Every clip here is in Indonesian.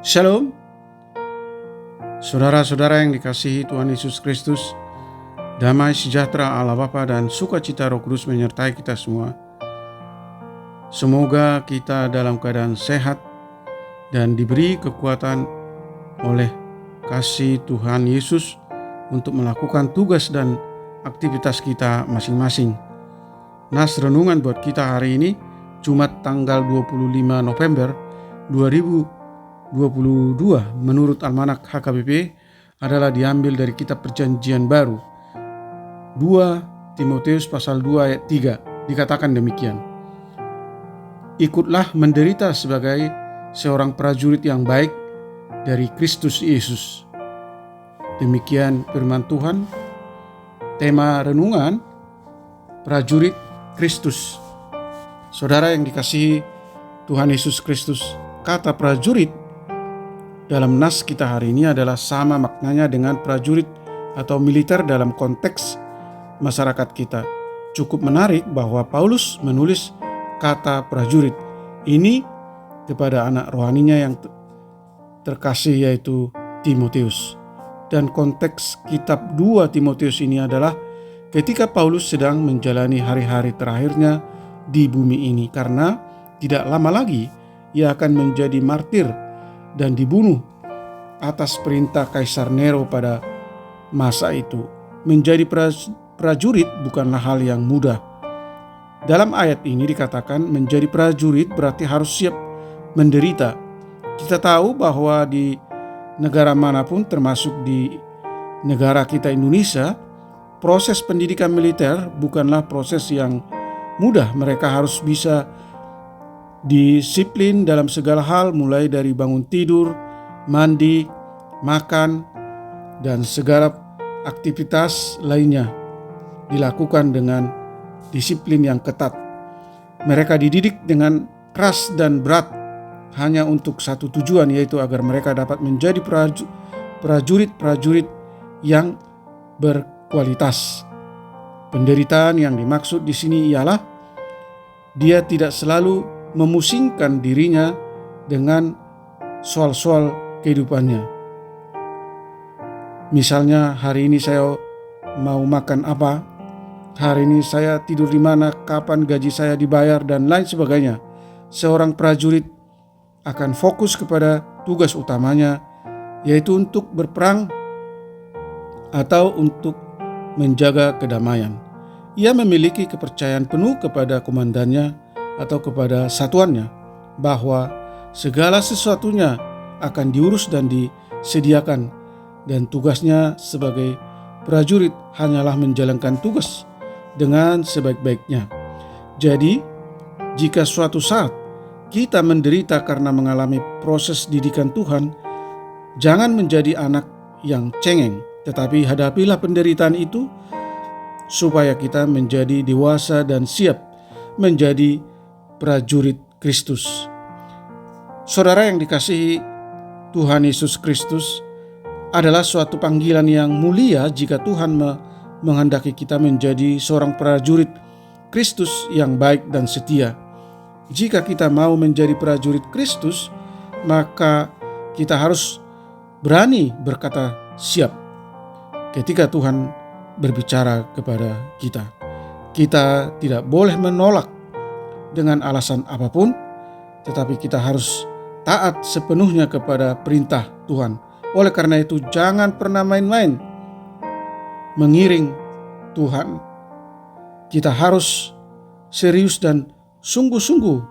Shalom, saudara-saudara yang dikasihi Tuhan Yesus Kristus. Damai sejahtera Allah Bapa dan sukacita Roh Kudus menyertai kita semua. Semoga kita dalam keadaan sehat dan diberi kekuatan oleh kasih Tuhan Yesus untuk melakukan tugas dan aktivitas kita masing-masing. Nas renungan buat kita hari ini, Jumat tanggal 25 November 2022 menurut Almanak HKBP adalah diambil dari kitab Perjanjian Baru 2 Timotius pasal 2 ayat 3. Dikatakan demikian, ikutlah menderita sebagai seorang prajurit yang baik dari Kristus Yesus. Demikian firman Tuhan. Tema renungan, prajurit Kristus. Saudara yang dikasihi Tuhan Yesus Kristus, kata prajurit dalam nas kita hari ini adalah sama maknanya dengan prajurit atau militer dalam konteks masyarakat kita. Cukup menarik bahwa Paulus menulis kata prajurit ini kepada anak rohaninya yang terkasih, yaitu Timotius. Dan konteks kitab 2 Timotius ini adalah ketika Paulus sedang menjalani hari-hari terakhirnya di bumi ini, karena tidak lama lagi ia akan menjadi martir dan dibunuh atas perintah Kaisar Nero pada masa itu. Menjadi prajurit bukanlah hal yang mudah. Dalam ayat ini dikatakan menjadi prajurit berarti harus siap menderita. Kita tahu bahwa di negara manapun, termasuk di negara kita Indonesia, proses pendidikan militer bukanlah proses yang mudah. Mereka harus bisa disiplin dalam segala hal, mulai dari bangun tidur, mandi, makan, dan segala aktivitas lainnya dilakukan dengan disiplin yang ketat. Mereka dididik dengan keras dan berat hanya untuk satu tujuan, yaitu agar mereka dapat menjadi prajurit-prajurit yang berkualitas. Penderitaan yang dimaksud di sini ialah dia tidak selalu memusingkan dirinya dengan soal-soal kehidupannya. Misalnya, hari ini saya mau makan apa, hari ini saya tidur di mana, kapan gaji saya dibayar, dan lain sebagainya. Seorang prajurit akan fokus kepada tugas utamanya, yaitu untuk berperang atau untuk menjaga kedamaian. Ia memiliki kepercayaan penuh kepada komandannya atau kepada satuannya bahwa segala sesuatunya akan diurus dan disediakan, dan tugasnya sebagai prajurit hanyalah menjalankan tugas dengan sebaik-baiknya. Jadi, jika suatu saat kita menderita karena mengalami proses didikan Tuhan, jangan menjadi anak yang cengeng, tetapi hadapilah penderitaan itu supaya kita menjadi dewasa dan siap menjadi prajurit Kristus. Saudara yang dikasihi Tuhan Yesus Kristus, adalah suatu panggilan yang mulia jika Tuhan menghendaki kita menjadi seorang prajurit Kristus yang baik dan setia. Jika kita mau menjadi prajurit Kristus, maka kita harus berani berkata siap ketika Tuhan berbicara kepada kita. Kita tidak boleh menolak dengan alasan apapun, tetapi kita harus taat sepenuhnya kepada perintah Tuhan. Oleh karena itu, jangan pernah main-main mengiring Tuhan. Kita harus serius dan sungguh-sungguh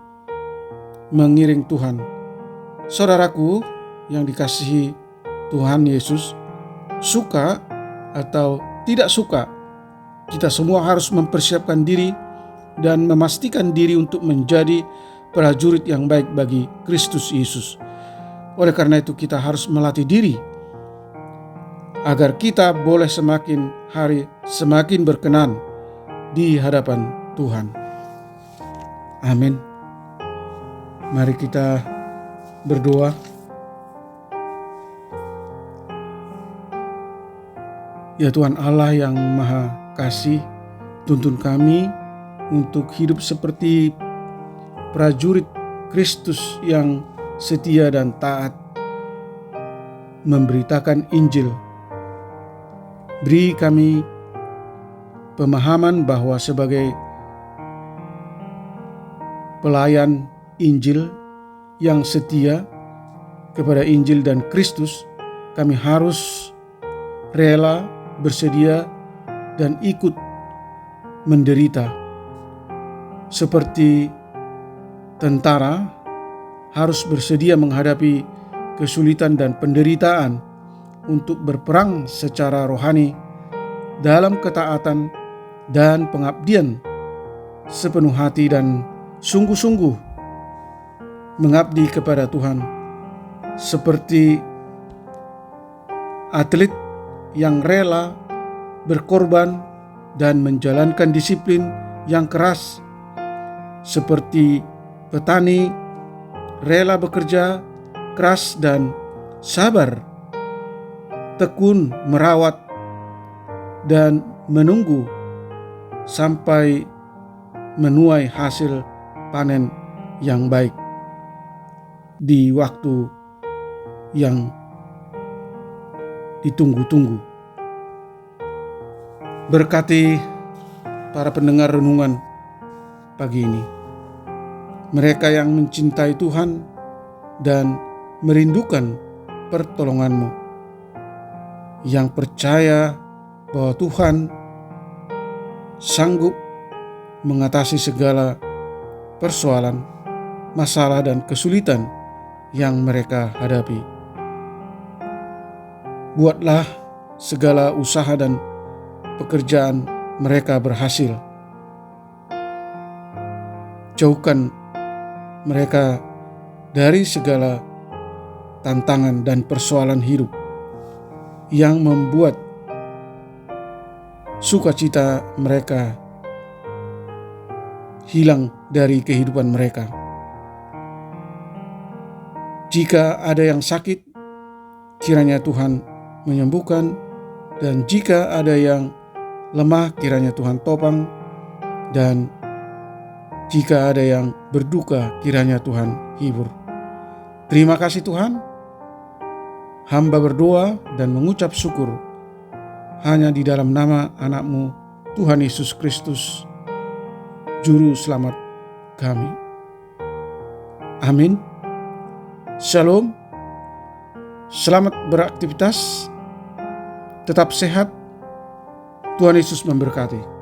mengiring Tuhan. Saudaraku yang dikasihi Tuhan Yesus, suka atau tidak suka, kita semua harus mempersiapkan diri dan memastikan diri untuk menjadi prajurit yang baik bagi Kristus Yesus. Oleh karena itu, kita harus melatih diri agar kita boleh semakin hari semakin berkenan di hadapan Tuhan. Amin. Mari kita berdoa. Ya Tuhan Allah yang Maha Kasih, tuntun kami untuk hidup seperti prajurit Kristus yang setia dan taat memberitakan Injil. Beri kami pemahaman bahwa sebagai pelayan Injil yang setia kepada Injil dan Kristus, kami harus rela, bersedia, dan ikut menderita. Seperti tentara harus bersedia menghadapi kesulitan dan penderitaan untuk berperang secara rohani dalam ketaatan dan pengabdian sepenuh hati dan sungguh-sungguh mengabdi kepada Tuhan. Seperti atlet yang rela berkorban dan menjalankan disiplin yang keras, seperti petani rela bekerja keras dan sabar, tekun merawat dan menunggu sampai menuai hasil panen yang baik di waktu yang ditunggu-tunggu. Berkati para pendengar renungan pagi ini, mereka yang mencintai Tuhan dan merindukan pertolongan-Mu, yang percaya bahwa Tuhan sanggup mengatasi segala persoalan, masalah, dan kesulitan yang mereka hadapi. Buatlah segala usaha dan pekerjaan mereka berhasil. Jauhkan mereka dari segala tantangan dan persoalan hidup yang membuat sukacita mereka hilang dari kehidupan mereka. Jika ada yang sakit, kiranya Tuhan menyembuhkan, dan jika ada yang lemah, kiranya Tuhan topang, dan jika ada yang berduka, kiranya Tuhan hibur. Terima kasih Tuhan. Hamba berdoa dan mengucap syukur hanya di dalam nama anak-Mu, Tuhan Yesus Kristus, Juru Selamat kami. Amin. Shalom. Selamat beraktivitas. Tetap sehat. Tuhan Yesus memberkati.